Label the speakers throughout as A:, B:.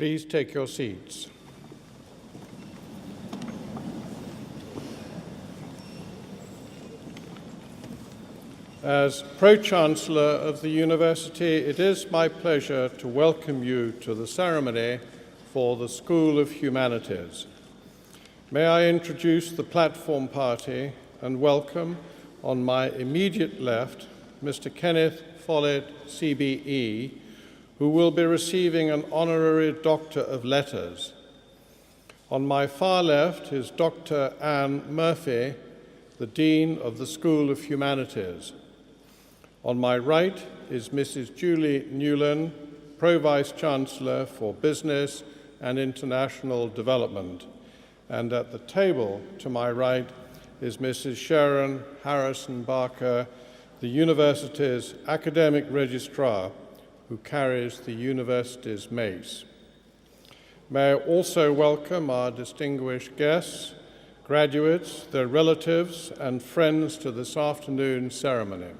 A: Please take your seats. As Pro-Chancellor of the University, it is my pleasure to welcome you to the ceremony for the School of Humanities. May I introduce the platform party and welcome, on my immediate left, Mr. Kenneth Follett, CBE, who will be receiving an Honorary Doctor of Letters. On my far left is Dr. Anne Murphy, the Dean of the School of Humanities. On my right is Mrs. Julie Newland, Pro-Vice Chancellor for Business and International Development. And at the table to my right is Mrs. Sharon Harrison Barker, the university's academic registrar, who carries the university's mace. May I also welcome our distinguished guests, graduates, their relatives, and friends to this afternoon's ceremony.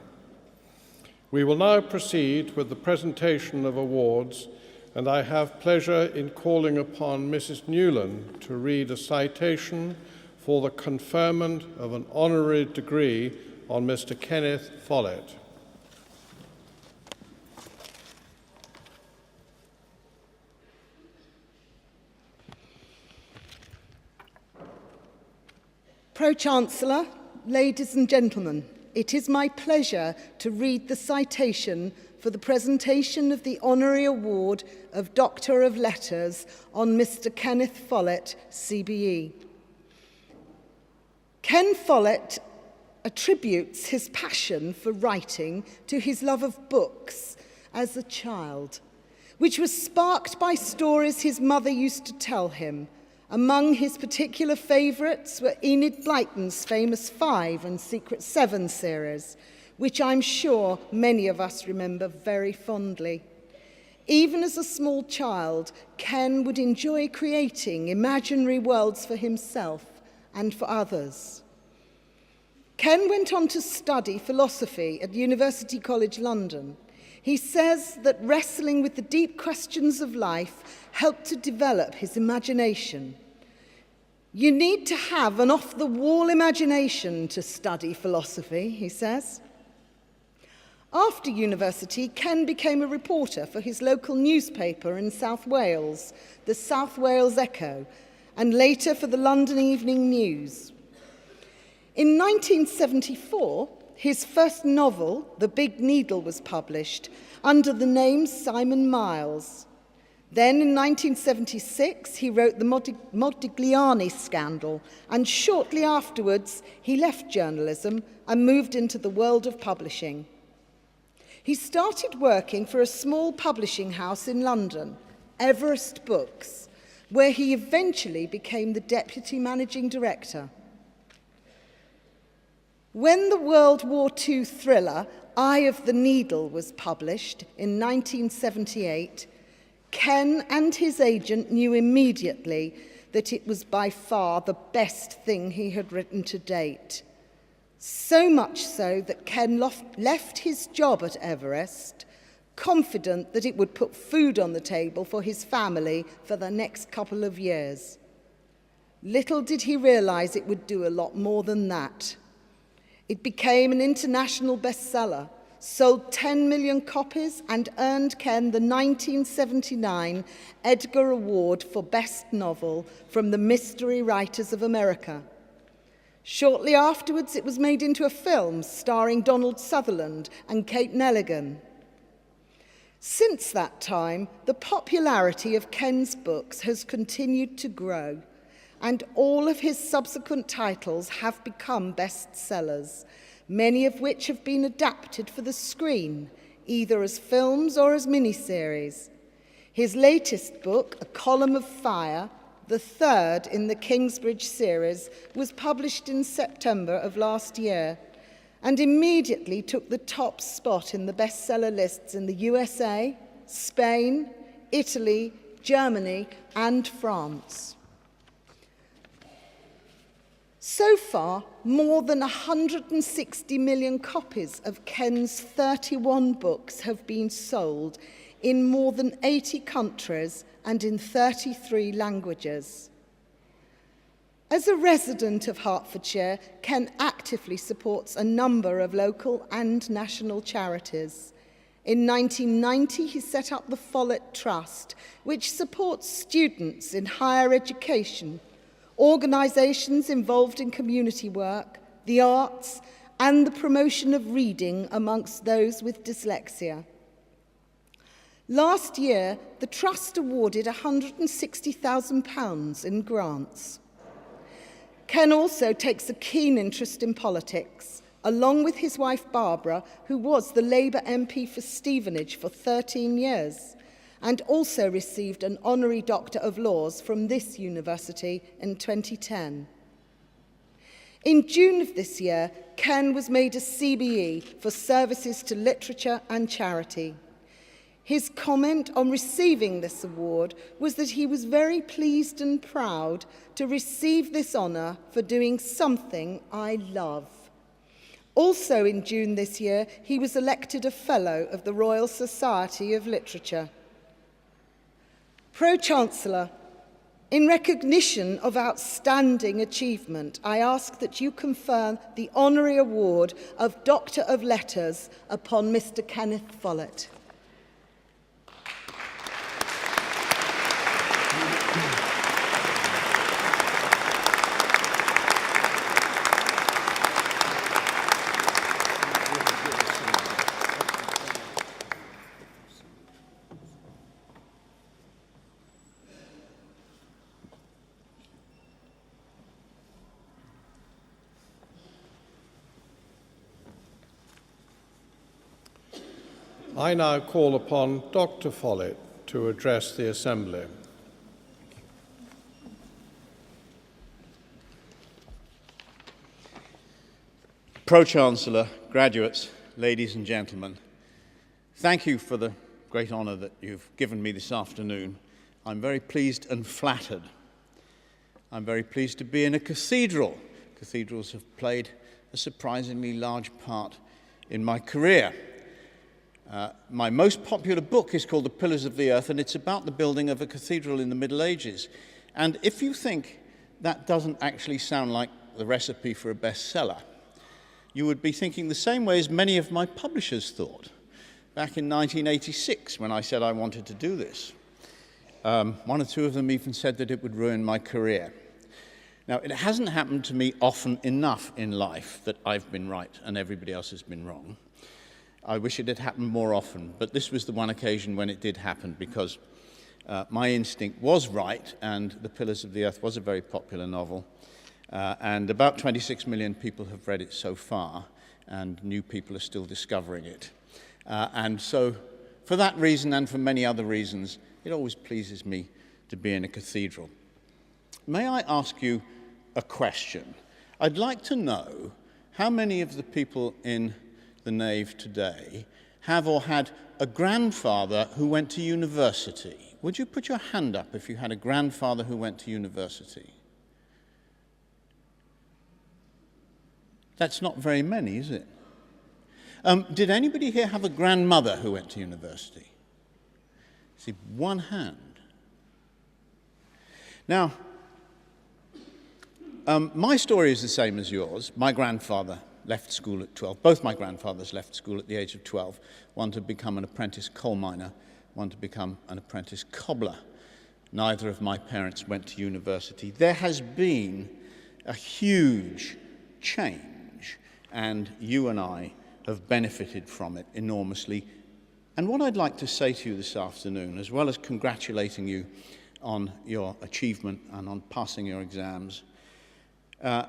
A: We will now proceed with the presentation of awards, and I have pleasure in calling upon Mrs. Newland to read a citation for the conferment of an honorary degree on Mr. Kenneth Follett.
B: Pro-Chancellor, ladies and gentlemen, it is my pleasure to read the citation for the presentation of the Honorary Award of Doctor of Letters on Mr. Kenneth Follett, CBE. Ken Follett attributes his passion for writing to his love of books as a child, which was sparked by stories his mother used to tell him. Among his particular favourites were Enid Blyton's famous 5 and Secret 7 series, which I'm sure many of us remember very fondly. Even as a small child, Ken would enjoy creating imaginary worlds for himself and for others. Ken went on to study philosophy at University College London. He says that wrestling with the deep questions of life helped to develop his imagination. You need to have an off-the-wall imagination to study philosophy, he says. After university, Ken became a reporter for his local newspaper in South Wales, the South Wales Echo, and later for the London Evening News. In 1974, his first novel, The Big Needle, was published under the name Simon Miles. Then in 1976, he wrote the Modigliani scandal, and shortly afterwards, he left journalism and moved into the world of publishing. He started working for a small publishing house in London, Everest Books, where he eventually became the deputy managing director. When the World War II thriller Eye of the Needle was published in 1978, Ken and his agent knew immediately that it was by far the best thing he had written to date. So much so that Ken left his job at Everest, confident that it would put food on the table for his family for the next couple of years. Little did he realize it would do a lot more than that. It became an international bestseller, sold 10 million copies, and earned Ken the 1979 Edgar Award for Best Novel from the Mystery Writers of America. Shortly afterwards, it was made into a film starring Donald Sutherland and Kate Nelligan. Since that time, the popularity of Ken's books has continued to grow, and all of his subsequent titles have become bestsellers, many of which have been adapted for the screen, either as films or as miniseries. His latest book, A Column of Fire, the third in the Kingsbridge series, was published in September of last year and immediately took the top spot in the bestseller lists in the USA, Spain, Italy, Germany, and France. So far, more than 160 million copies of Ken's 31 books have been sold in more than 80 countries and in 33 languages. As a resident of Hertfordshire, Ken actively supports a number of local and national charities. In 1990, he set up the Follett Trust, which supports students in higher education, organisations involved in community work, the arts, and the promotion of reading amongst those with dyslexia. Last year, the Trust awarded £160,000 in grants. Ken also takes a keen interest in politics, along with his wife Barbara, who was the Labour MP for Stevenage for 13 years, and also received an honorary Doctor of Laws from this university in 2010. In June of this year, Ken was made a CBE for services to literature and charity. His comment on receiving this award was that he was very pleased and proud to receive this honour for doing something I love. Also in June this year, he was elected a Fellow of the Royal Society of Literature. Pro-Chancellor, in recognition of outstanding achievement, I ask that you confer the honorary award of Doctor of Letters upon Mr. Kenneth Follett.
A: I now call upon Dr. Follett to address the Assembly.
C: Pro-Chancellor, graduates, ladies and gentlemen, thank you for the great honour that you've given me this afternoon. I'm very pleased and flattered. I'm very pleased to be in a cathedral. Cathedrals have played a surprisingly large part in my career. My most popular book is called The Pillars of the Earth, and it's about the building of a cathedral in the Middle Ages. And if you think that doesn't actually sound like the recipe for a bestseller, you would be thinking the same way as many of my publishers thought back in 1986 when I said I wanted to do this. One or two of them even said that it would ruin my career. Now, it hasn't happened to me often enough in life that I've been right and everybody else has been wrong. I wish it had happened more often, but this was the one occasion when it did happen because my instinct was right and The Pillars of the Earth was a very popular novel. And about 26 million people have read it so far, and new people are still discovering it. And so, for that reason and for many other reasons, it always pleases me to be in a cathedral. May I ask you a question? I'd like to know how many of the people in the nave today have or had a grandfather who went to university. Would you put your hand up if you had a grandfather who went to university? That's not very many, is it? Did anybody here have a grandmother who went to university? See, one hand. Now, my story is the same as yours. My grandfather left school at 12. Both my grandfathers left school at the age of 12. One to become an apprentice coal miner, one to become an apprentice cobbler. Neither of my parents went to university. There has been a huge change, and you and I have benefited from it enormously. And what I'd like to say to you this afternoon, as well as congratulating you on your achievement and on passing your exams,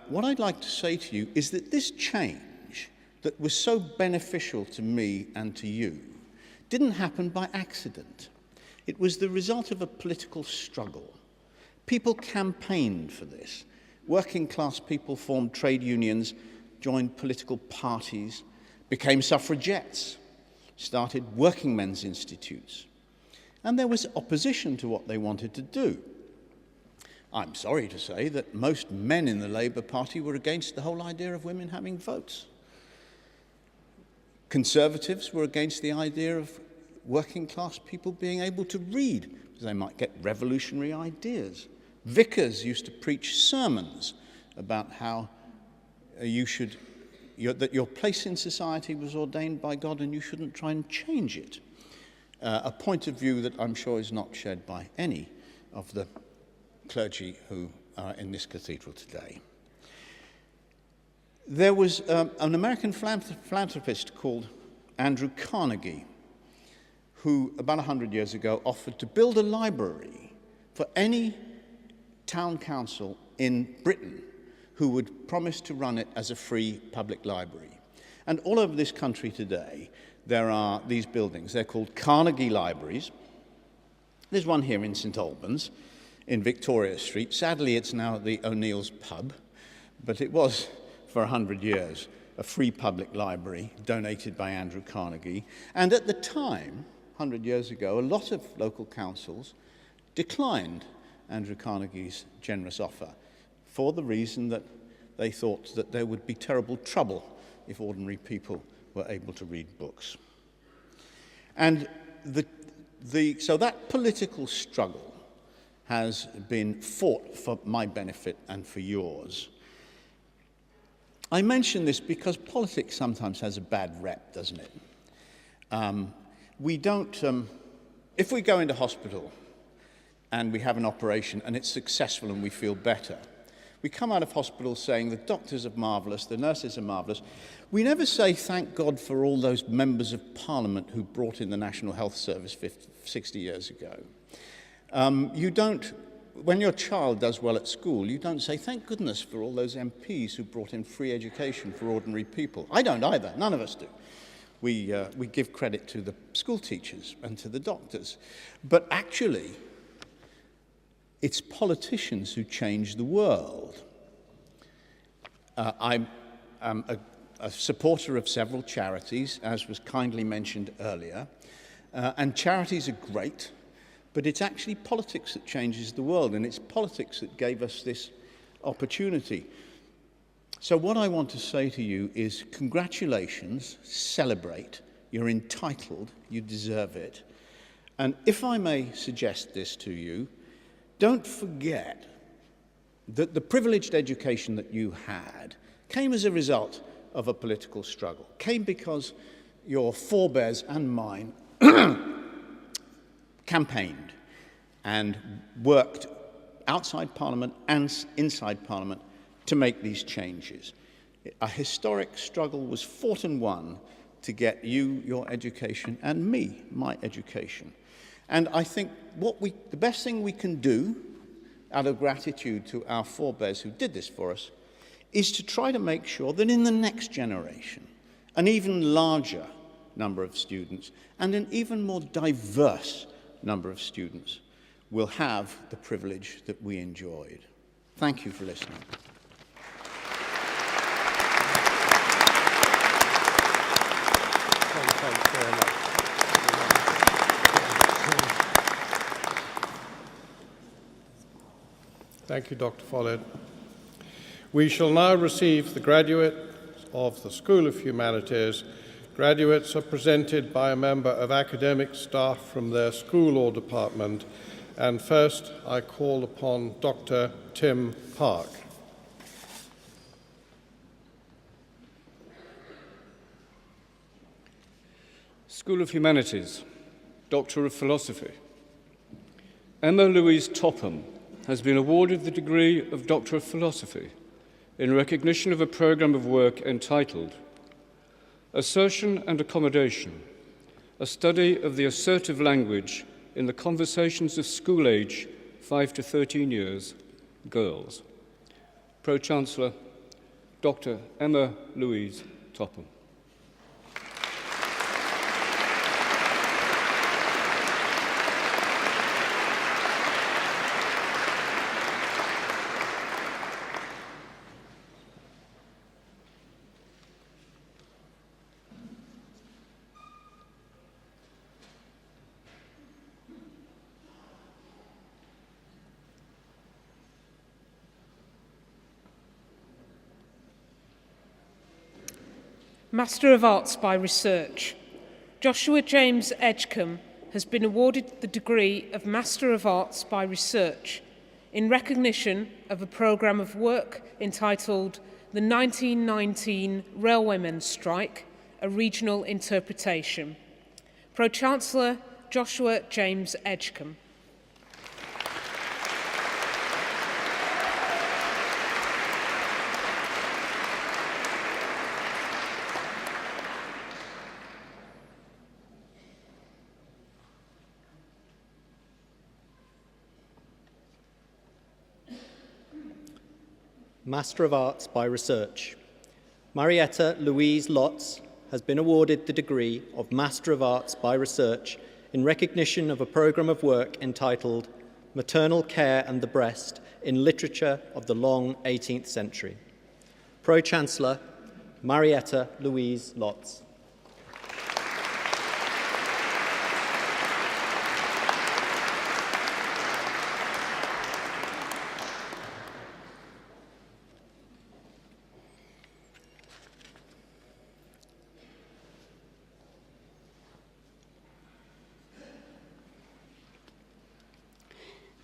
C: what I'd like to say to you is that this change that was so beneficial to me and to you didn't happen by accident. It was the result of a political struggle. People campaigned for this. Working class people formed trade unions, joined political parties, became suffragettes, started working men's institutes. And there was opposition to what they wanted to do. I'm sorry to say that most men in the Labour Party were against the whole idea of women having votes. Conservatives were against the idea of working class people being able to read, because they might get revolutionary ideas. Vicars used to preach sermons about how that your place in society was ordained by God and you shouldn't try and change it. A point of view that I'm sure is not shared by any of the clergy who are in this cathedral today. There was an American philanthropist called Andrew Carnegie, who about 100 years ago offered to build a library for any town council in Britain who would promise to run it as a free public library. And all over this country today, there are these buildings. They're called Carnegie Libraries. There's one here in St Albans, in Victoria Street. Sadly, it's now the O'Neill's pub, but it was for 100 years a free public library donated by Andrew Carnegie. And at the time, 100 years ago, a lot of local councils declined Andrew Carnegie's generous offer for the reason that they thought that there would be terrible trouble if ordinary people were able to read books. And so that political struggle has been fought for my benefit and for yours. I mention this because politics sometimes has a bad rep, doesn't it? If we go into hospital and we have an operation and it's successful and we feel better, we come out of hospital saying the doctors are marvellous, the nurses are marvellous. We never say thank God for all those members of Parliament who brought in the National Health Service 60 years ago. When your child does well at school, you don't say thank goodness for all those MPs who brought in free education for ordinary people. I don't either, none of us do. We give credit to the school teachers and to the doctors. But actually, it's politicians who change the world. I'm a supporter of several charities, as was kindly mentioned earlier. And charities are great, but it's actually politics that changes the world, and it's politics that gave us this opportunity. So what I want to say to you is congratulations, celebrate, you're entitled, you deserve it. And if I may suggest this to you, don't forget that the privileged education that you had came as a result of a political struggle, came because your forebears and mine campaigned and worked outside Parliament and inside Parliament to make these changes. A historic struggle was fought and won to get you your education and me my education. And I think the best thing we can do, out of gratitude to our forebears who did this for us, is to try to make sure that in the next generation, an even larger number of students and an even more diverse number of students will have the privilege that we enjoyed. Thank you for listening.
A: Thanks very much. Thank you, Dr. Follett. We shall now receive the graduates of the School of Humanities. Graduates are presented by a member of academic staff from their school or department. And first, I call upon Dr. Tim Park.
D: School of Humanities, Doctor of Philosophy. Emma Louise Topham has been awarded the degree of Doctor of Philosophy in recognition of a programme of work entitled Assertion and Accommodation, a study of the assertive language in the conversations of school-age 5 to 13 years, girls. Pro-Chancellor, Dr. Emma Louise Topham.
E: Master of Arts by Research. Joshua James Edgecombe has been awarded the degree of Master of Arts by Research in recognition of a programme of work entitled The 1919 Railwaymen's Strike, a Regional Interpretation. Pro-Chancellor Joshua James Edgecombe.
F: Master of Arts by Research. Marietta Louise Lotz has been awarded the degree of Master of Arts by Research in recognition of a programme of work entitled Maternal Care and the Breast in Literature of the Long 18th Century. Pro-Chancellor, Marietta Louise Lotz.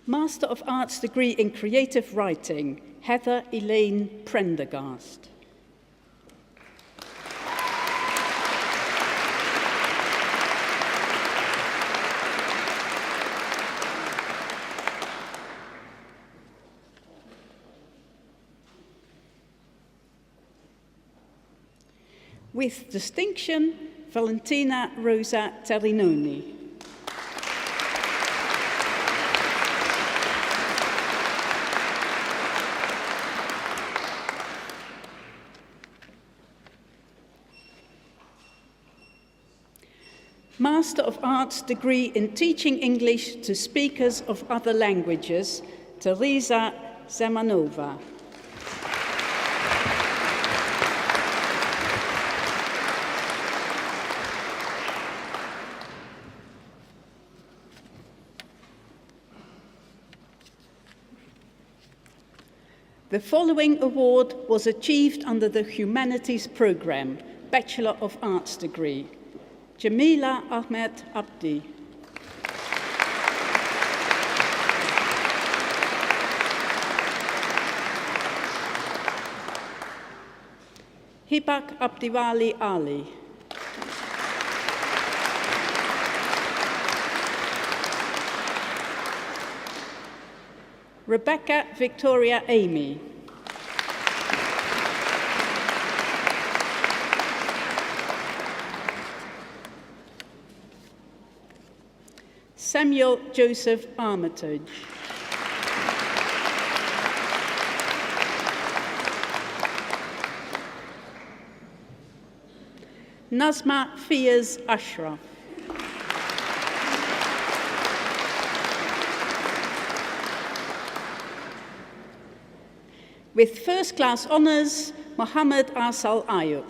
G: Master of Arts degree in Creative Writing, Heather Elaine Prendergast. With distinction, Valentina Rosa Terrinoni. Master of Arts degree in Teaching English to Speakers of Other Languages, Teresa Zemanova. The following award was achieved under the Humanities programme, Bachelor of Arts degree. Jamila Ahmed Abdi. Hibak Abdiwali Ali. Rebecca Victoria Amy. Samuel Joseph Armitage. Nazma Fiaz Ashraf. With first-class honours, Mohammed Asal Ayub.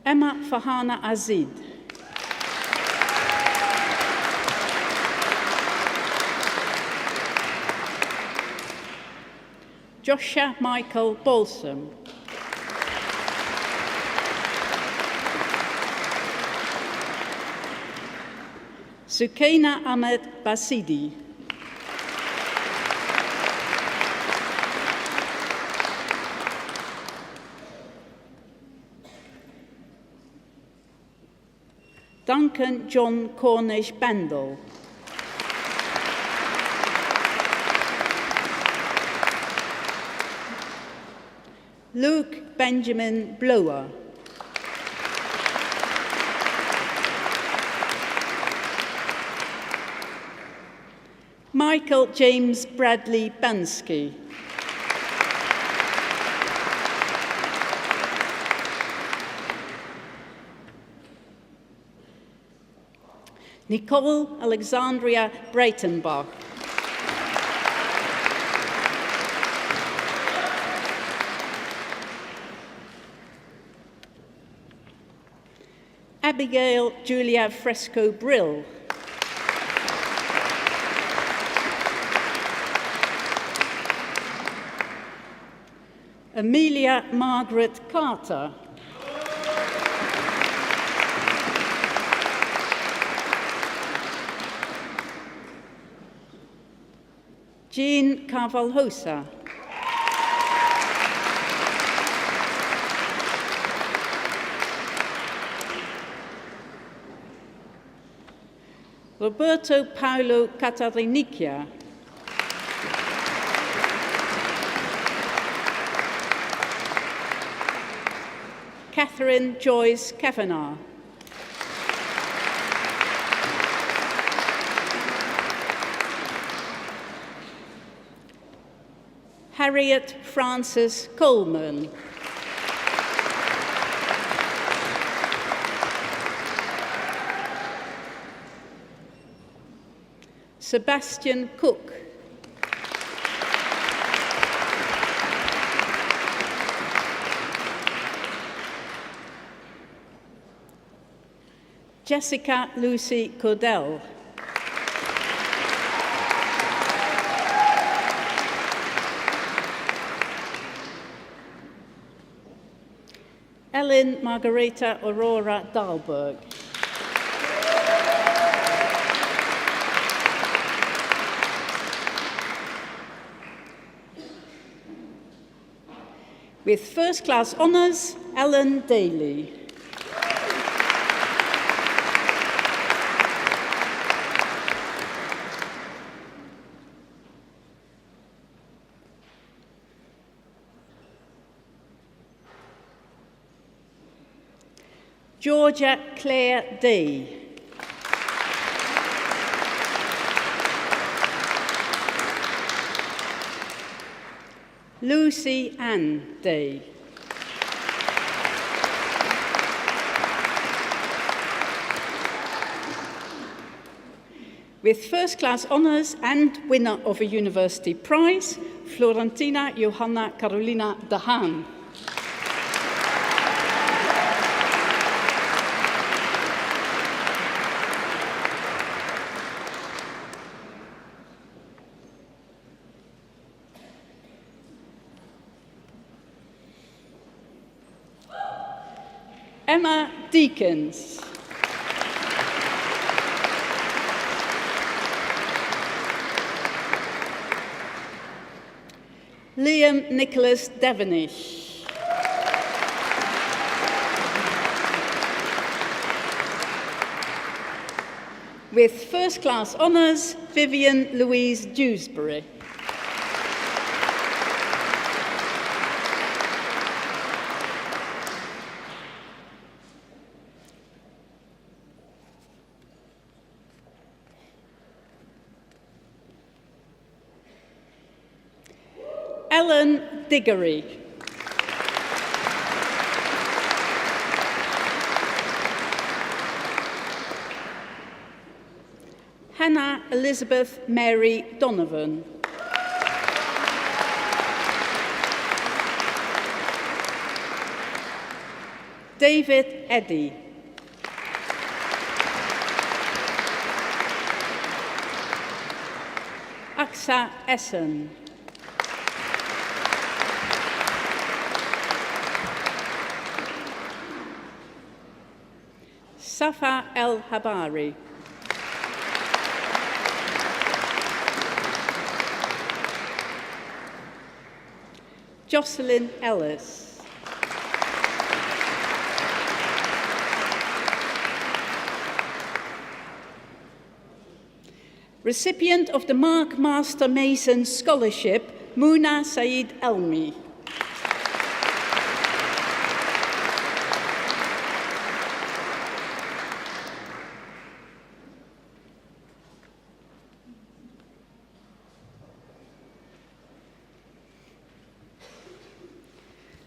G: Emma Fahana Azid. Joshua Michael Balsam. Sukaina Ahmed Basidi. Duncan John Cornish Bandel. Luke Benjamin Blower. Michael James Bradley Bansky. Nicole Alexandria Breitenbach. Abigail Julia Fresco Brill. Amelia Margaret Carter. Jean Carvalhosa. Roberto Paulo Catarinicchia. Catherine Joyce Kavanagh. Harriet Frances Coleman. Sebastian Cook. Jessica Lucy Cordell. Ellen Margareta Aurora Dahlberg. With first-class honours, Ellen Daly. Georgia Claire Day. Lucy Ann Day. With first-class honours and winner of a university prize, Florentina Johanna Carolina de Haan. Emma Deakins. Liam Nicholas Devenish. With first-class honours, Vivian Louise Dewsbury. Ellen Diggory. Hannah Elizabeth Mary Donovan. David Eddy. Aksa Essen. Safa El Habari. Jocelyn Ellis. Recipient of the Mark Master Mason Scholarship, Muna Saeed Elmi.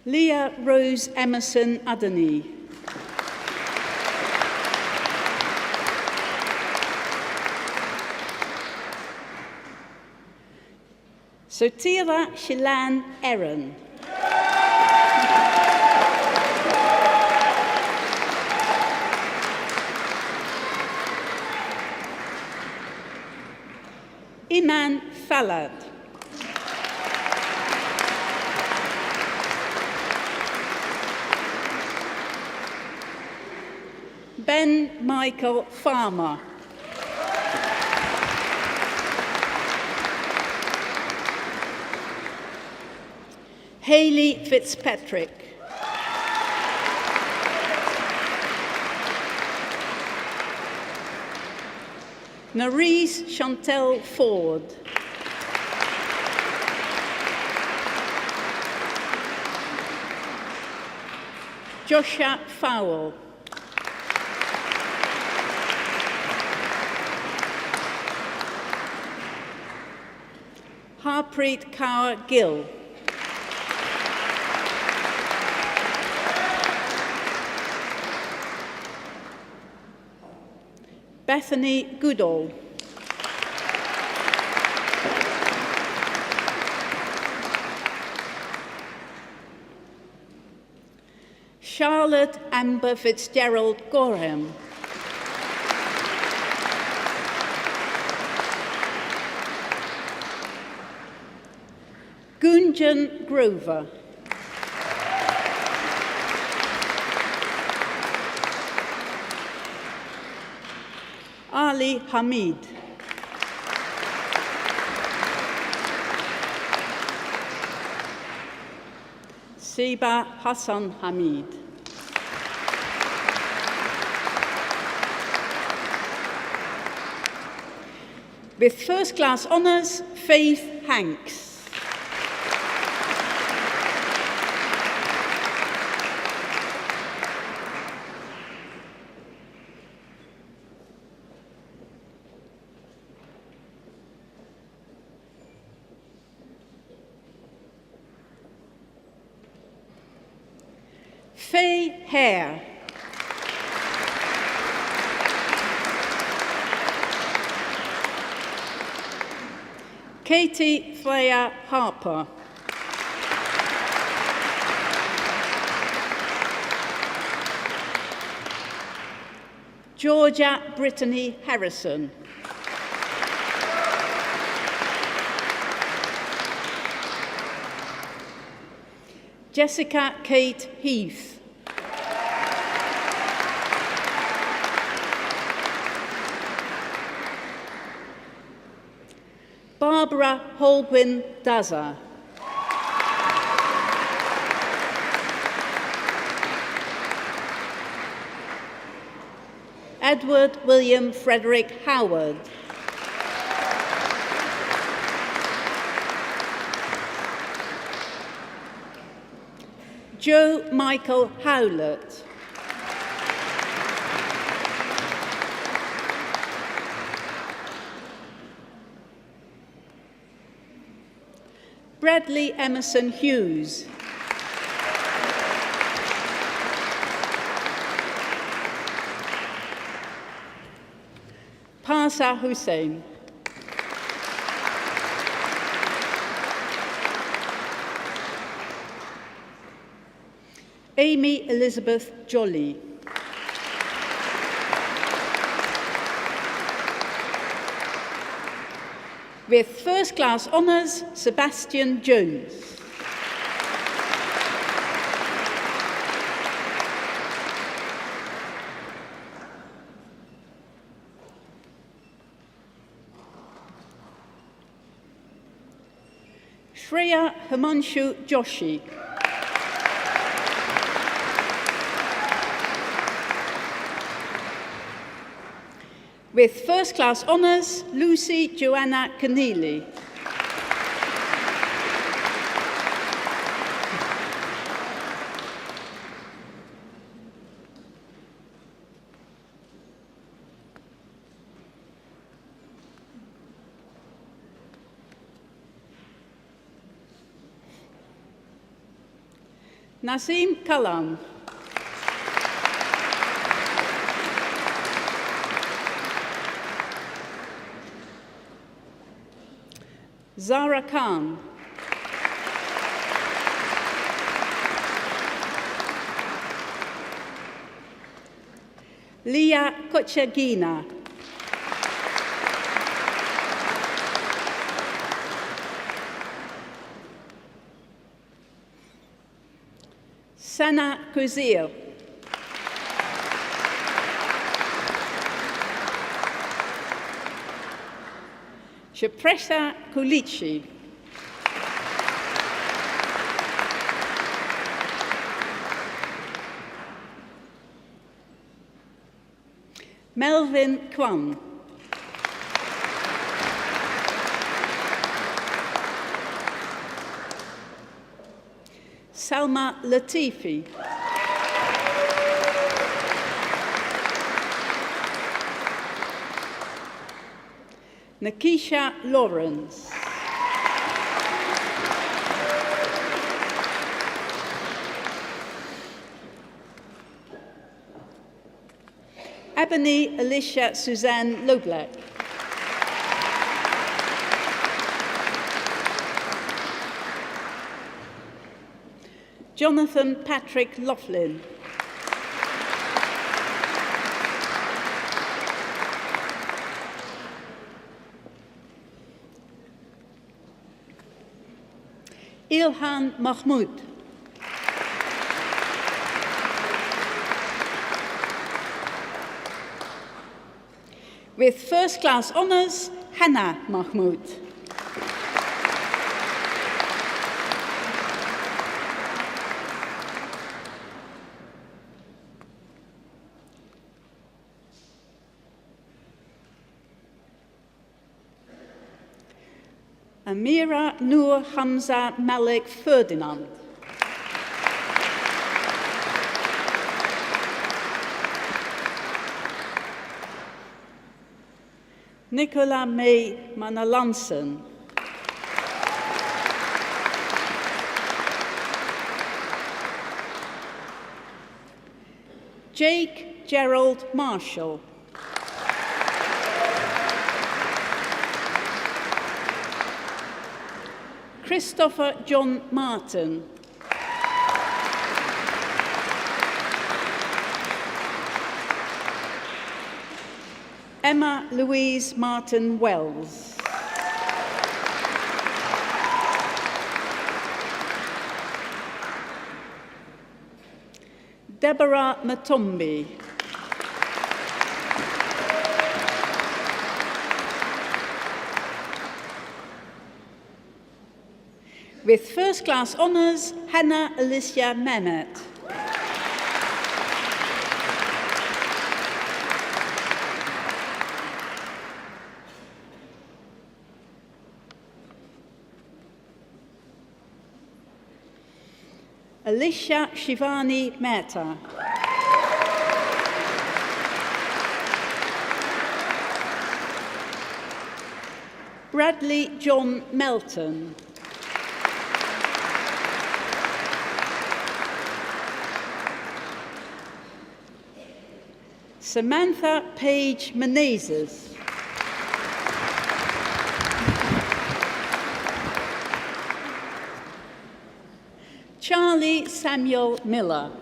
G: Leah Rose Emerson Adani. Sotira Shilan Erin. Iman Falad. Ben Michael Farmer. Hayley Fitzpatrick. Nerese Chantel Ford. Joshua Fowle. Harpreet Kaur Gill. Bethany Goodall. Charlotte Amber Fitzgerald Gorham. Gunjan Grover. Ali Hamid. Siba Hassan Hamid. With first class honours, Faith Hanks. Faye Hare. Katie Freya Harper. Georgia Brittany Harrison. Jessica Kate Heath. Barbara Holguin Daza. Edward William Frederick Howard. Joe Michael Howlett. Bradley Emerson Hughes. Parsa Hussain. Amy Elizabeth Jolly. With first class honours, Sebastian Jones. Shreya Himanshu Joshi. With first class honours, Lucy Joanna Keneally. Nasim Kalam. Zara Khan. Leah Kochagina. Sana Kuzir. Shapresa Kulici. Melvin Kwan. Salma Latifi. Nakisha Lawrence. Ebony Alicia Suzanne Loblek. Jonathan Patrick Laughlin. Ilhan Mahmoud. With first class honours, Hannah Mahmoud. Amira Noor Hamza Malik Ferdinand. Nicola May Manalansen. Jake Gerald Marshall. Christopher John Martin. Emma Louise Martin Wells. Deborah Matombi. With first class honours, Hannah Alicia Mehmet. Alicia Shivani Mehta. Bradley John Melton. Samantha Page Menezes. Charlie Samuel Miller.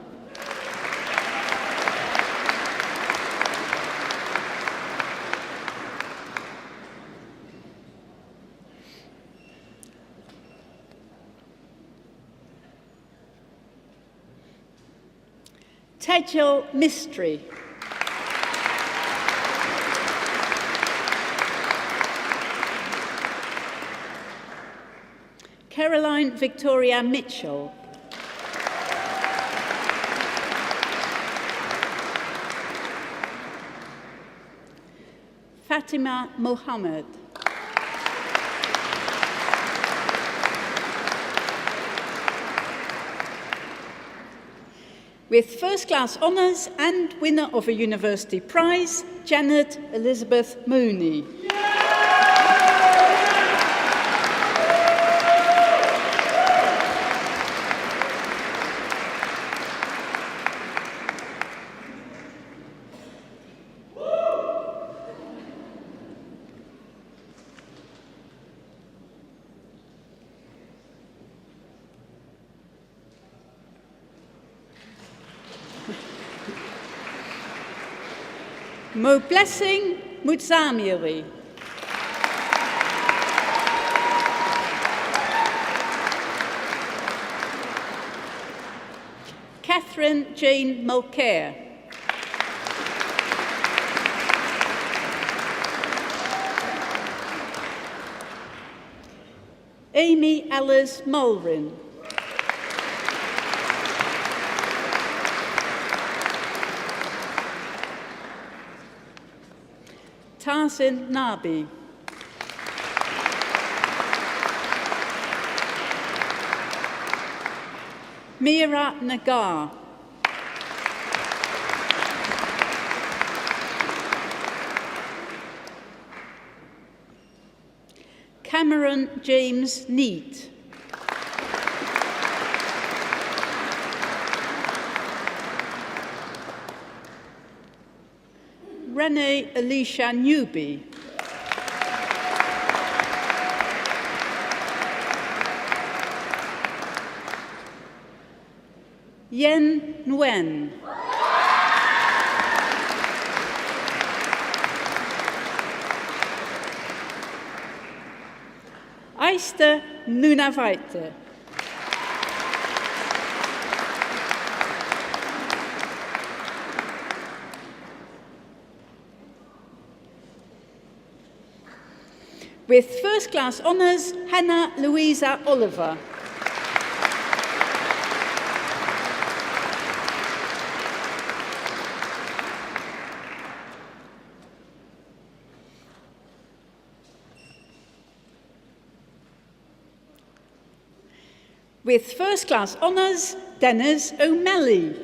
G: Tejal Mystery. Caroline Victoria Mitchell. Fatima Mohammed. With first class honours and winner of a university prize, Janet Elizabeth Mooney. Mo Blessing Mutzamiri. Catherine Jane Mulcair. Amy Alice Mulrin. Tarzan Nabi. Mira Nagar. Cameron James Neat. Renee Alicia Newby. Yen Nguyen. Aiste Nunavaite. With first class honours, Hannah Louisa Oliver. With first class honours, Dennis O'Malley.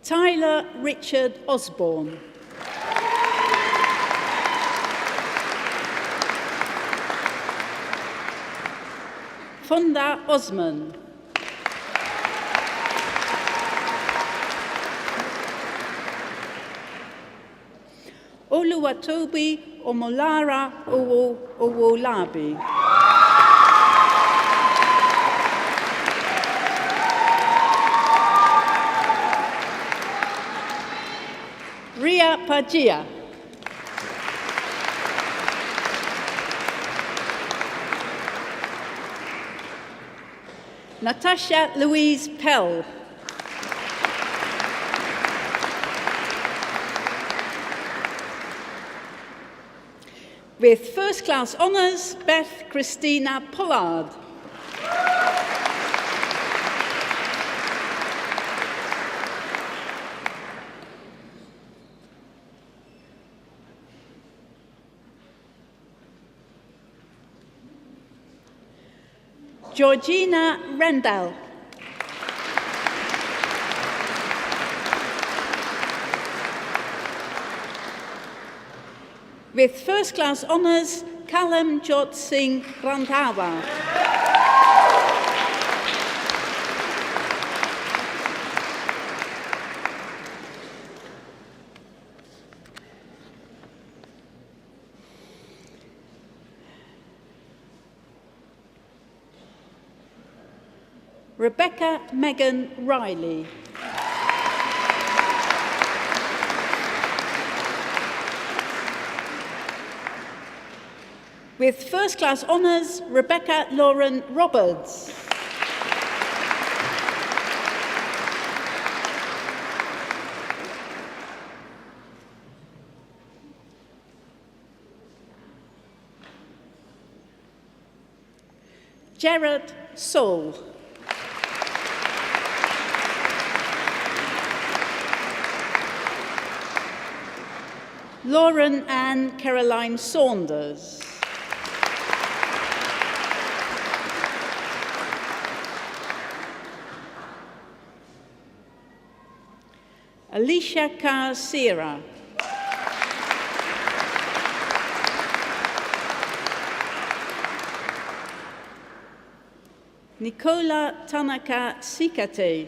G: Tyler Richard Osborne. Fonda Osman. Oluwatobi Omolara Owolabi. Ria Pajia. Natasha Louise Pell. With first class honours, Beth Christina Pollard. Georgina Rendell. With first class honours, Callum Jot Singh Randhawa. Rebecca Megan Riley. With first class honours, Rebecca Lauren Roberts. Gerard Soul. Lauren Ann Caroline Saunders. Alicia Carr Sierra. Nicola Tanaka Sikate.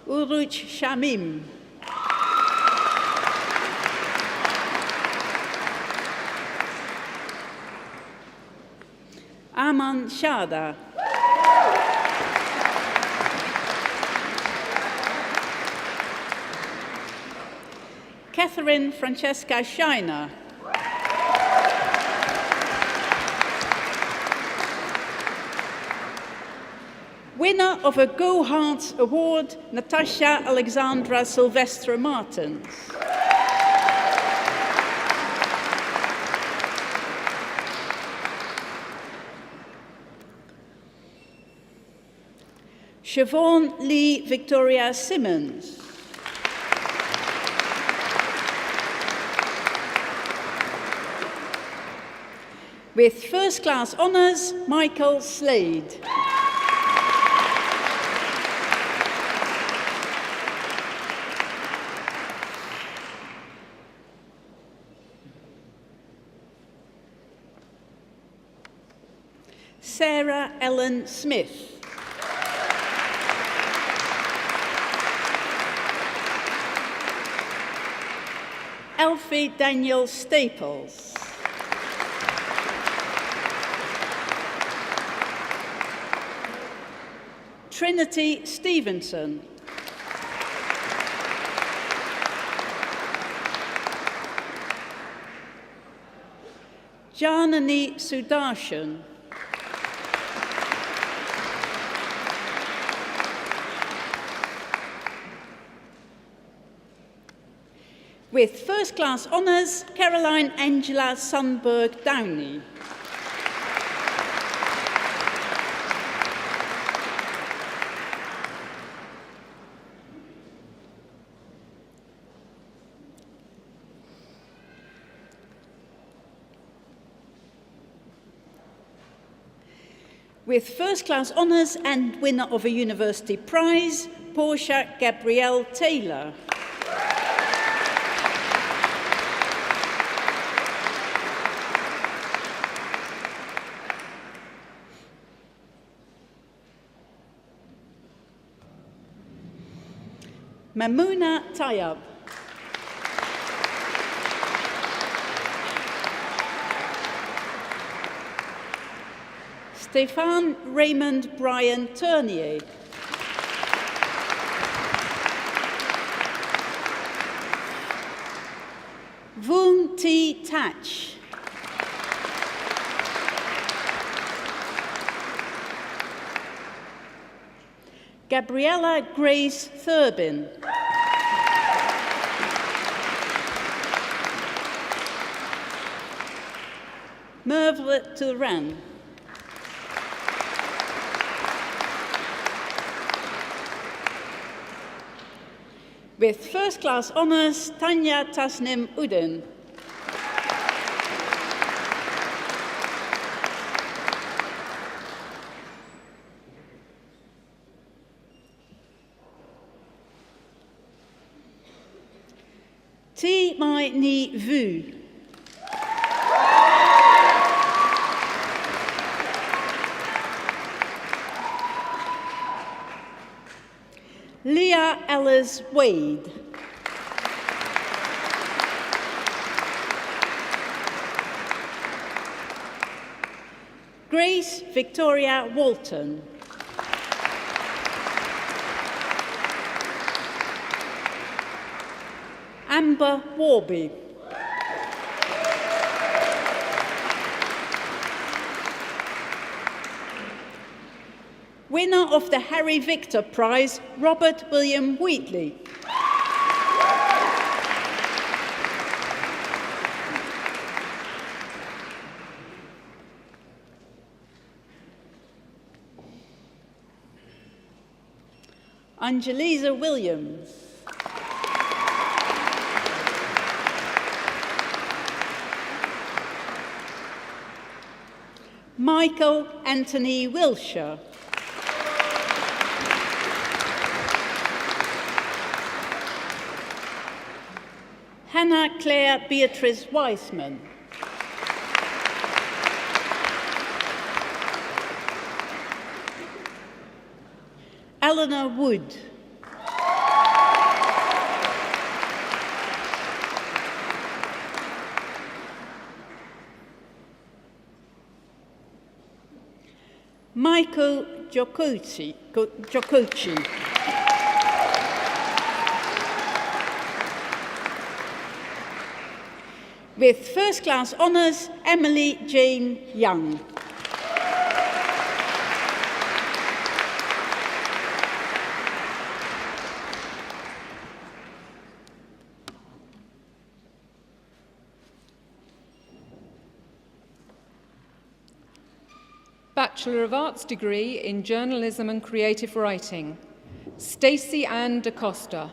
G: Uruch Shamim. Aman Shada. Catherine Francesca Shiner. Winner of a Go Hearts Award, Natasha Alexandra Silvestra Martins. Siobhan Lee Victoria Simmons. With first class honours, Michael Slade. Sarah Ellen Smith. Alfie Daniel Staples. Trinity Stevenson. Janani Sudarshan. With first class honours, Caroline Angela Sundberg Downey. With first class honours and winner of a university prize, Portia Gabrielle Taylor. Mamouna Tayyab. Stéphane Raymond Brian Turnier. Voon T. Tatch. Gabriella Grace Thurbin. Merve Turan. With first class honours, Tanya Tasnim Udin. T. Mai Ni Vu. Leah Ellis Wade. Grace Victoria Walton. Amber Warby. Winner of the Harry Victor Prize, Robert William Wheatley. Angelisa Williams. Michael Anthony Wilshire. Hannah Claire Beatrice Weissman. Eleanor Wood. Michael Giocochi. With first class honours, Emily Jane Young.
H: Bachelor of Arts degree in Journalism and Creative Writing, Stacey Ann DaCosta.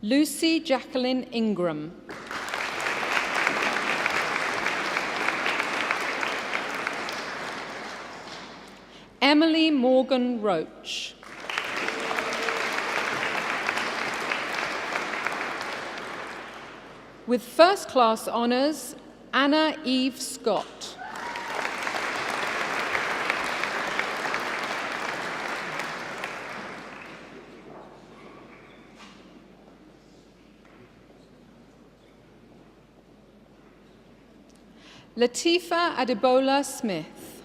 H: Lucy Jacqueline Ingram. Emily Morgan Roach. With first class honours, Anna Eve Scott. Latifa Adebola Smith.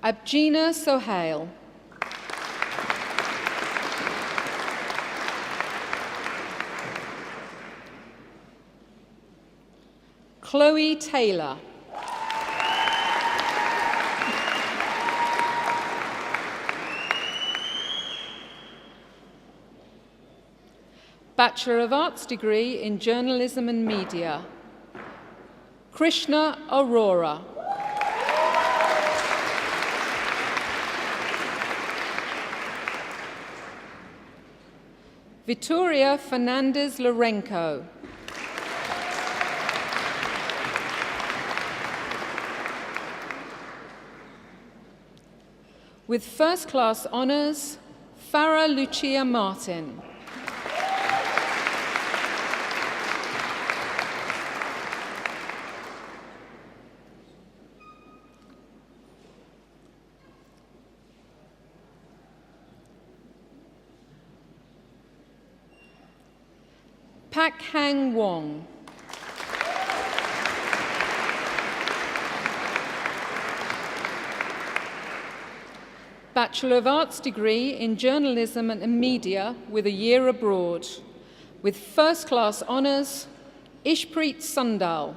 H: Abgina Sohail. Chloe Taylor. Bachelor of Arts degree in Journalism and Media, Krishna Aurora. Victoria Fernandez Lorenco. With first class honours, Farah Lucia Martin. Pak Hang Wong. Bachelor of Arts degree in Journalism and Media with a year abroad. With first class honours, Ishpreet Sundal.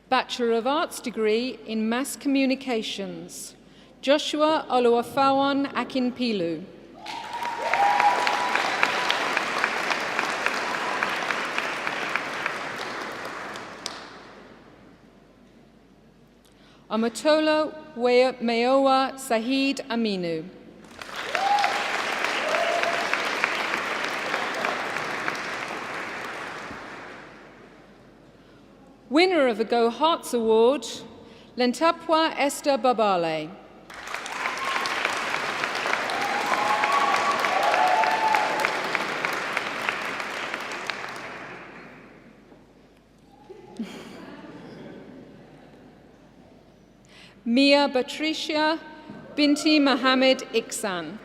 H: Bachelor of Arts degree in Mass Communications, Joshua Oluwafawan Akinpilu. Amatola Meowa Sahid Aminu. Winner of the Go Hearts Award, Lentapwa Esther Babale. Mia Patricia Binti Mohammed Iksan.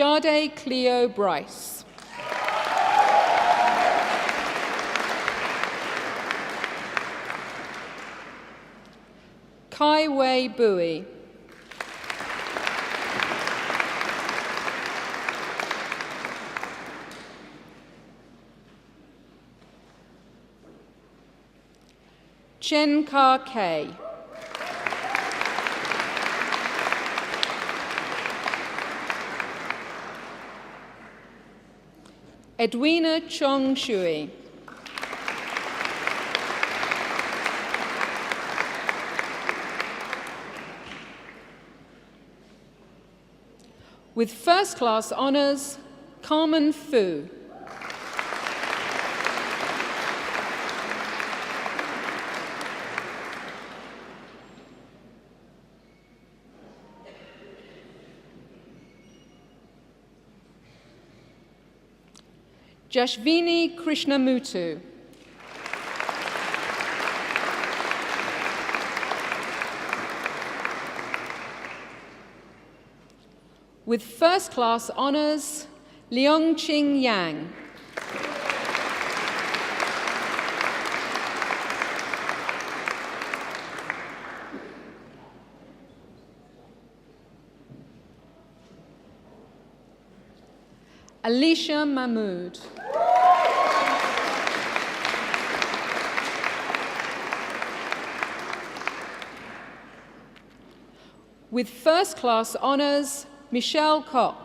H: Sade Cleo Bryce. Kai Wei Bui. Chen Ka Kei. Edwina Chong Shui. With first-class honours, Carmen Fu. Jashvini Krishnamuthu. With first-class honours, Leong Ching Yang. Alicia Mahmood. With first-class honours, Michelle Koch.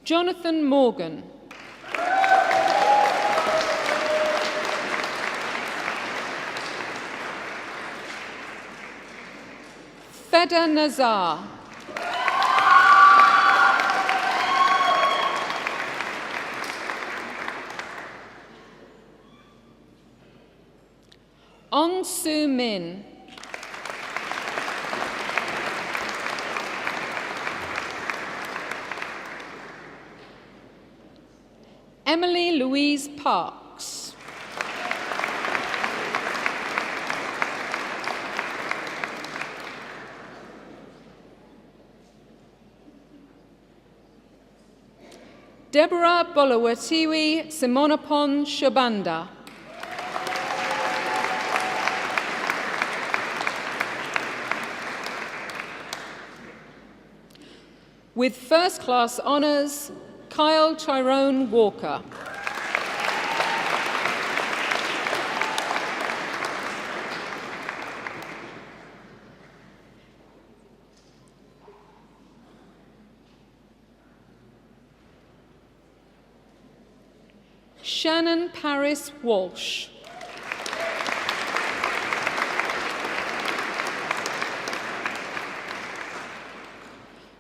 H: Jonathan Morgan. Feda Nazar. Ong Soo Min. Emily Louise Parks. Deborah Bolawatiwi Simonapon Shabanda. With first-class honours, Kyle Tyrone Walker. Shannon Paris Walsh.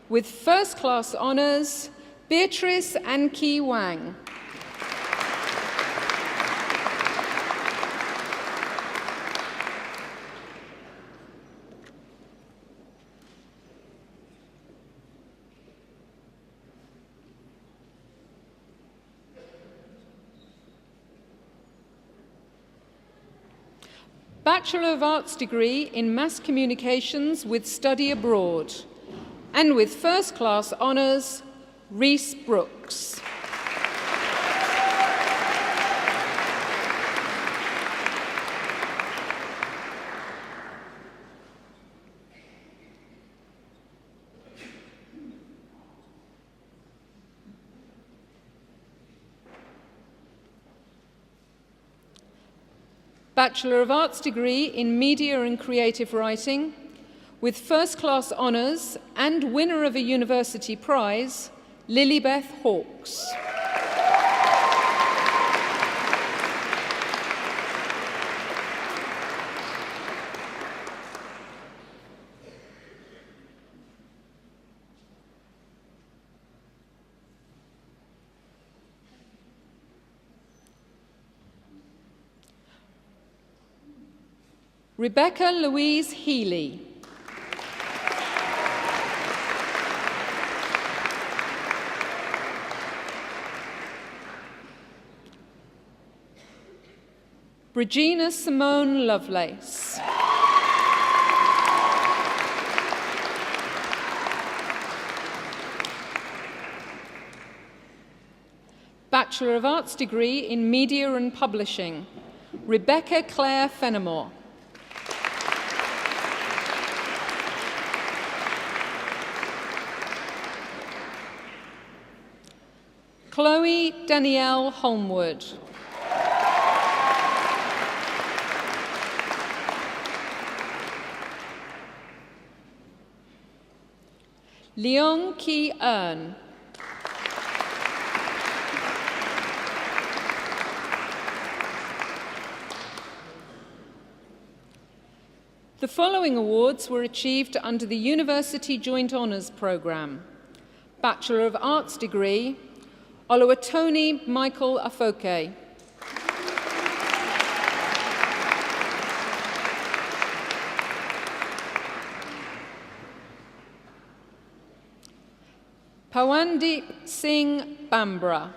H: With first-class honours, Beatrice Anki Wang. Bachelor of Arts degree in Mass Communications with study abroad, and with first-class honours, Rhys Brooks. Bachelor of Arts degree in Media and Creative Writing, with first-class honours and winner of a university prize, Lilybeth Hawkes. Rebecca Louise Healy. Regina Simone Lovelace. Bachelor of Arts degree in Media and Publishing, Rebecca Claire Fenimore. Chloe Danielle Holmwood. Leong Ki Earn. The following awards were achieved under the University Joint Honours Programme. Bachelor of Arts degree, Oluwatoni Michael Afoke. Pawandeep Singh Bambra.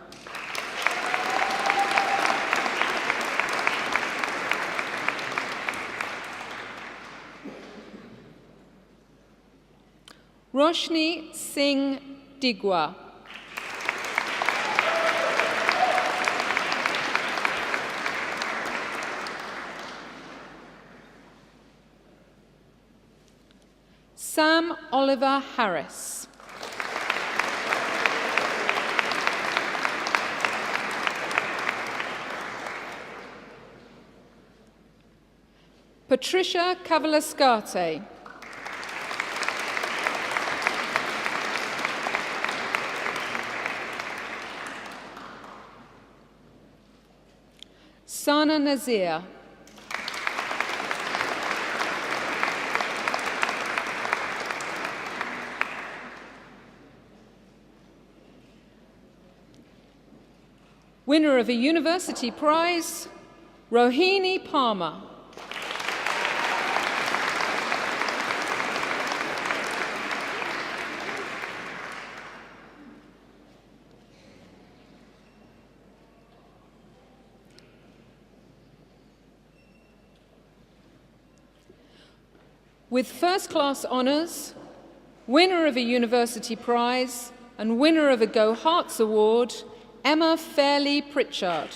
H: Roshni Singh Digwa. Sam Oliver Harris. Patricia Cavalascarte. Sana Nazir. Winner of a university prize, Rohini Palmer. With first-class honours, winner of a university prize and winner of a Go Hearts Award, Emma Fairley Pritchard.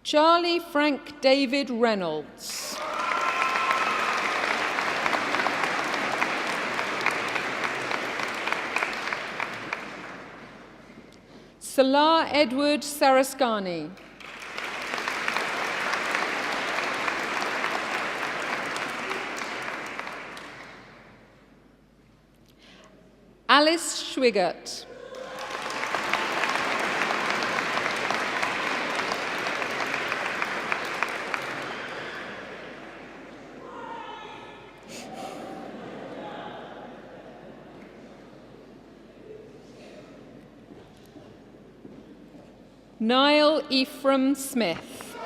H: Charlie Frank David Reynolds. Salah Edward Saraskani. Alice Schwigert. Niall Ephraim Smith.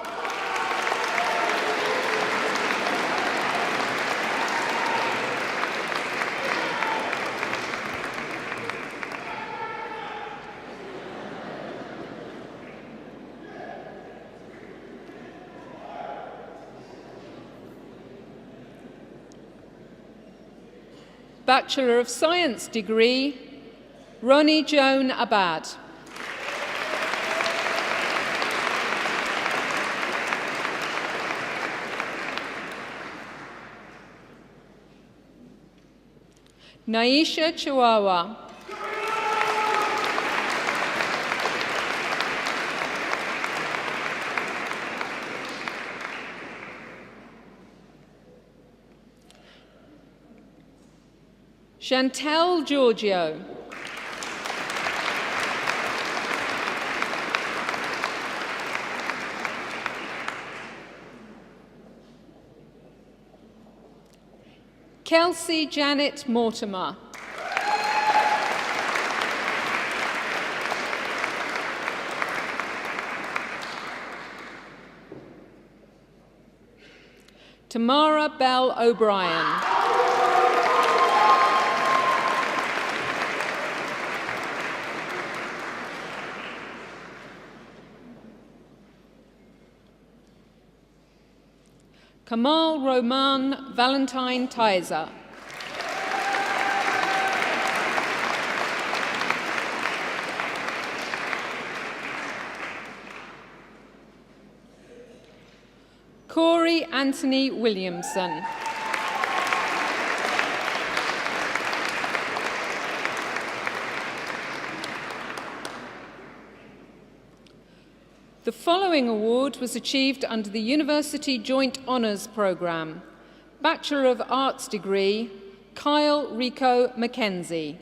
H: Bachelor of Science degree, Ronnie Joan Abad. Naisha Chihuahua. Chantel Giorgio. Kelsey Janet Mortimer. Tamara Bell O'Brien. Kamal Roman Valentine Tizer. Corey Anthony Williamson. The following award was achieved under the University Joint Honours Programme. Bachelor of Arts degree, Kyle Rico Mackenzie.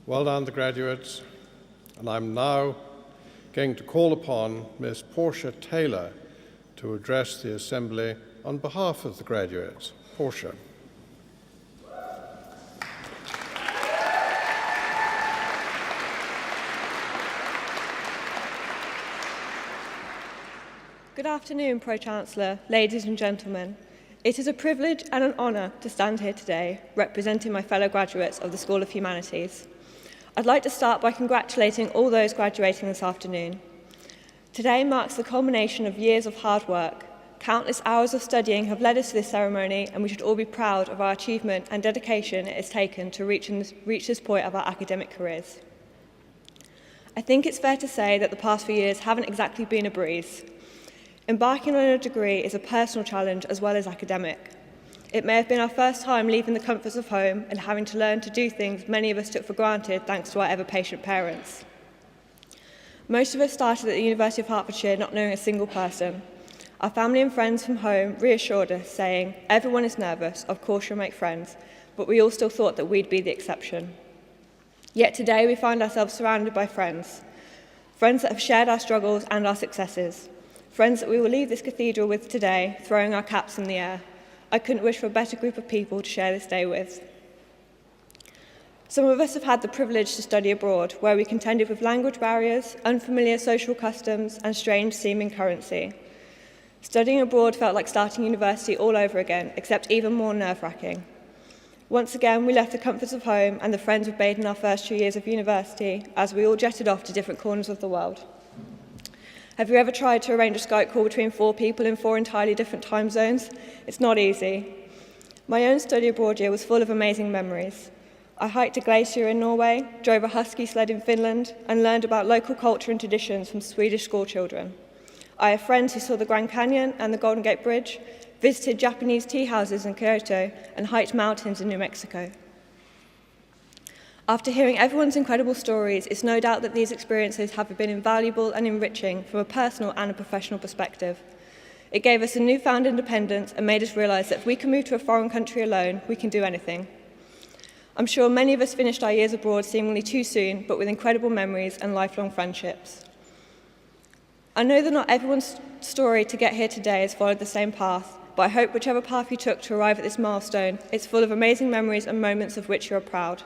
A: Well done, the graduates. And I'm now going to call upon Miss Portia Taylor to address the Assembly on behalf of the graduates. Portia.
I: Good afternoon, Pro-Chancellor, ladies and gentlemen. It is a privilege and an honour to stand here today representing my fellow graduates of the School of Humanities. I'd like to start by congratulating all those graduating this afternoon. Today marks the culmination of years of hard work. Countless hours of studying have led us to this ceremony, and we should all be proud of our achievement and dedication it has taken to reach this point of our academic careers. I think it's fair to say that the past few years haven't exactly been a breeze. Embarking on a degree is a personal challenge as well as academic. It may have been our first time leaving the comforts of home and having to learn to do things many of us took for granted thanks to our ever-patient parents. Most of us started at the University of Hertfordshire not knowing a single person. Our family and friends from home reassured us, saying, "Everyone is nervous, of course you'll make friends," but we all still thought that we'd be the exception. Yet today we find ourselves surrounded by friends that have shared our struggles and our successes, friends that we will leave this cathedral with today, throwing our caps in the air. I couldn't wish for a better group of people to share this day with. Some of us have had the privilege to study abroad, where we contended with language barriers, unfamiliar social customs, and strange seeming currency. Studying abroad felt like starting university all over again, except even more nerve-wracking. Once again, we left the comforts of home and the friends we've made in our first 2 years of university as we all jetted off to different corners of the world. Have you ever tried to arrange a Skype call between 4 people in 4 entirely different time zones? It's not easy. My own study abroad year was full of amazing memories. I hiked a glacier in Norway, drove a husky sled in Finland, and learned about local culture and traditions from Swedish schoolchildren. I have friends who saw the Grand Canyon and the Golden Gate Bridge, visited Japanese tea houses in Kyoto, and hiked mountains in New Mexico. After hearing everyone's incredible stories, it's no doubt that these experiences have been invaluable and enriching from a personal and a professional perspective. It gave us a newfound independence and made us realise that if we can move to a foreign country alone, we can do anything. I'm sure many of us finished our years abroad seemingly too soon, but with incredible memories and lifelong friendships. I know that not everyone's story to get here today has followed the same path, but I hope whichever path you took to arrive at this milestone, it's full of amazing memories and moments of which you're proud.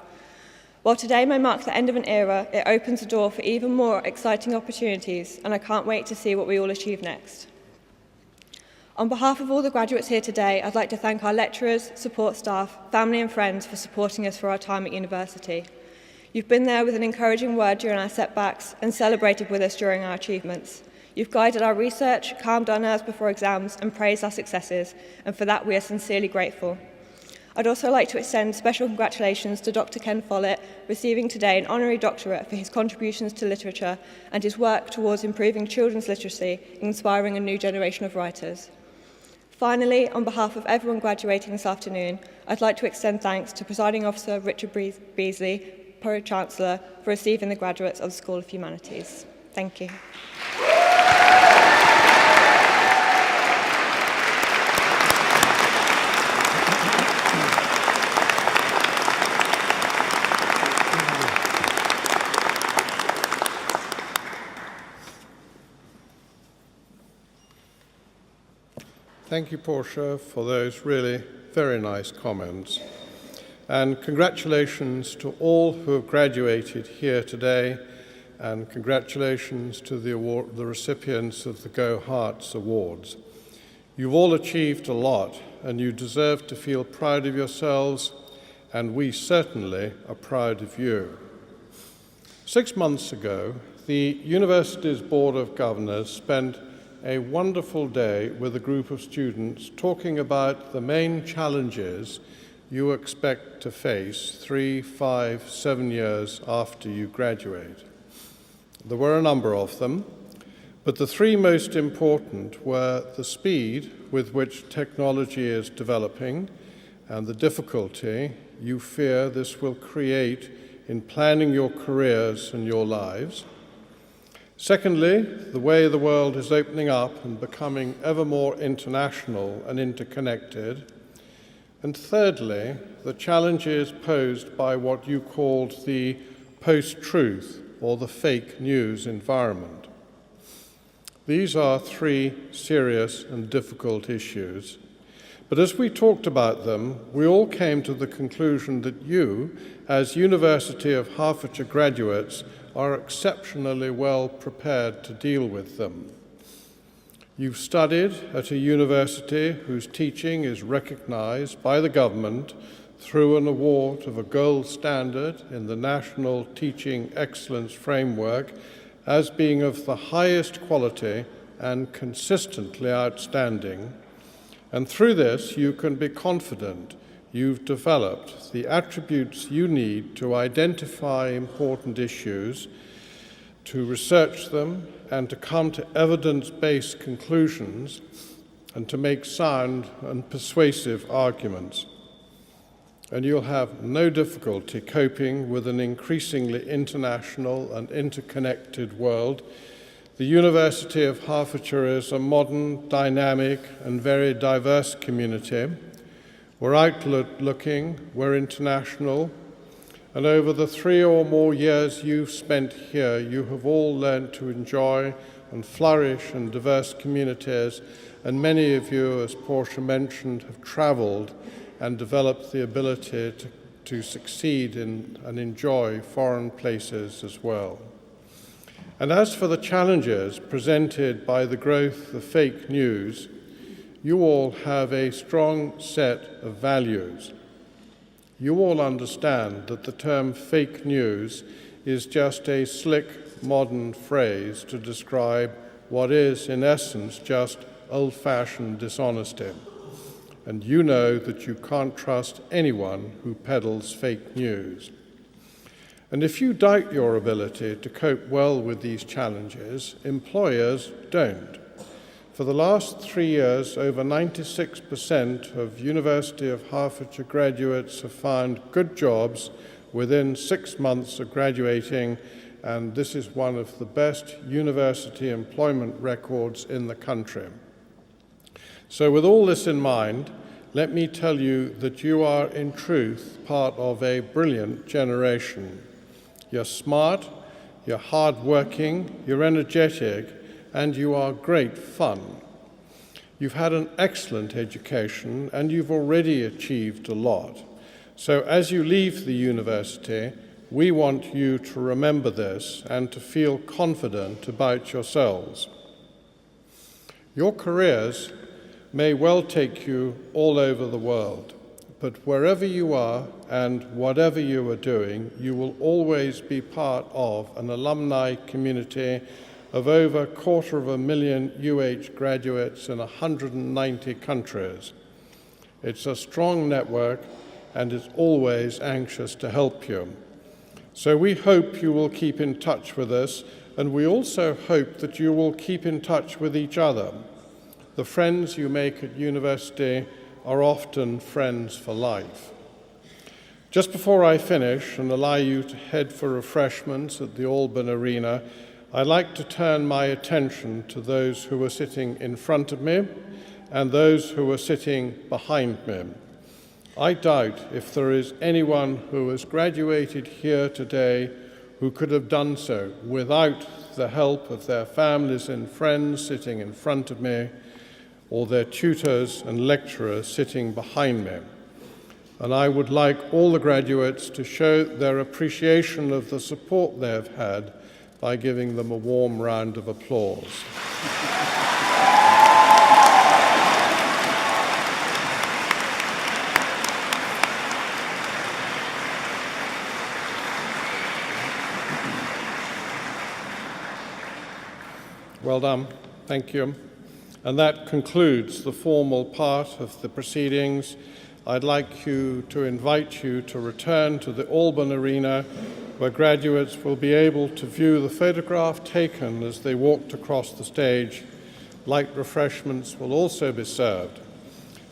I: While today may mark the end of an era, it opens the door for even more exciting opportunities, and I can't wait to see what we all achieve next. On behalf of all the graduates here today, I'd like to thank our lecturers, support staff, family and friends for supporting us for our time at university. You've been there with an encouraging word during our setbacks and celebrated with us during our achievements. You've guided our research, calmed our nerves before exams, and praised our successes, and for that we are sincerely grateful. I'd also like to extend special congratulations to Dr. Ken Follett, receiving today an honorary doctorate for his contributions to literature and his work towards improving children's literacy, inspiring a new generation of writers. Finally, on behalf of everyone graduating this afternoon, I'd like to extend thanks to Presiding Officer Richard Beasley, Pro-Chancellor, for receiving the graduates of the School of Humanities. Thank you.
A: Thank you, Portia, for those really very nice comments. And congratulations to all who have graduated here today, and congratulations to the recipients of the Go Hearts Awards. You've all achieved a lot, and you deserve to feel proud of yourselves and we certainly are proud of you. 6 months ago, the university's Board of Governors spent a wonderful day with a group of students talking about the main challenges you expect to face 3, 5, 7 years after you graduate. There were a number of them, but the three most important were the speed with which technology is developing and the difficulty you fear this will create in planning your careers and your lives. Secondly, the way the world is opening up and becoming ever more international and interconnected. And thirdly, the challenges posed by what you called the post-truth or the fake news environment. These are three serious and difficult issues. But as we talked about them, we all came to the conclusion that you, as University of Hertfordshire graduates, are exceptionally well prepared to deal with them. You've studied at a university whose teaching is recognised by the government through an award of a gold standard in the National Teaching Excellence Framework as being of the highest quality and consistently outstanding. And through this, you can be confident you've developed the attributes you need to identify important issues, to research them, and to come to evidence-based conclusions, and to make sound and persuasive arguments. And you'll have no difficulty coping with an increasingly international and interconnected world. The University of Hertfordshire is a modern, dynamic, and very diverse community. We're outward-looking, we're international, and over the 3 or more years you've spent here, you have all learned to enjoy and flourish in diverse communities, and many of you, as Portia mentioned, have travelled and developed the ability to succeed in and enjoy foreign places as well. And as for the challenges presented by the growth of fake news, you all have a strong set of values. You all understand that the term fake news is just a slick, modern phrase to describe what is, in essence, just old-fashioned dishonesty. And you know that you can't trust anyone who peddles fake news. And if you doubt your ability to cope well with these challenges, employers don't. For the last 3 years, over 96% of University of Hertfordshire graduates have found good jobs within 6 months of graduating, and this is one of the best university employment records in the country. So with all this in mind, let me tell you that you are in truth part of a brilliant generation. You're smart, you're hard-working, you're energetic, and you are great fun. You've had an excellent education, and you've already achieved a lot. So as you leave the university, we want you to remember this and to feel confident about yourselves. Your careers may well take you all over the world, but wherever you are and whatever you are doing, you will always be part of an alumni community of over 250,000 UH graduates in 190 countries. It's a strong network and is always anxious to help you. So we hope you will keep in touch with us, and we also hope that you will keep in touch with each other. The friends you make at university are often friends for life. Just before I finish and allow you to head for refreshments at the Alban Arena, I'd like to turn my attention to those who are sitting in front of me and those who are sitting behind me. I doubt if there is anyone who has graduated here today who could have done so without the help of their families and friends sitting in front of me, or their tutors and lecturers sitting behind me. And I would like all the graduates to show their appreciation of the support they have had by giving them a warm round of applause. Well done. Thank you. And that concludes the formal part of the proceedings. I'd like to invite you to return to the Alban Arena, where graduates will be able to view the photograph taken as they walked across the stage. Light refreshments will also be served.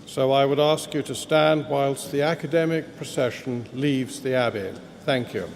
A: So I would ask you to stand whilst the academic procession leaves the Abbey. Thank you.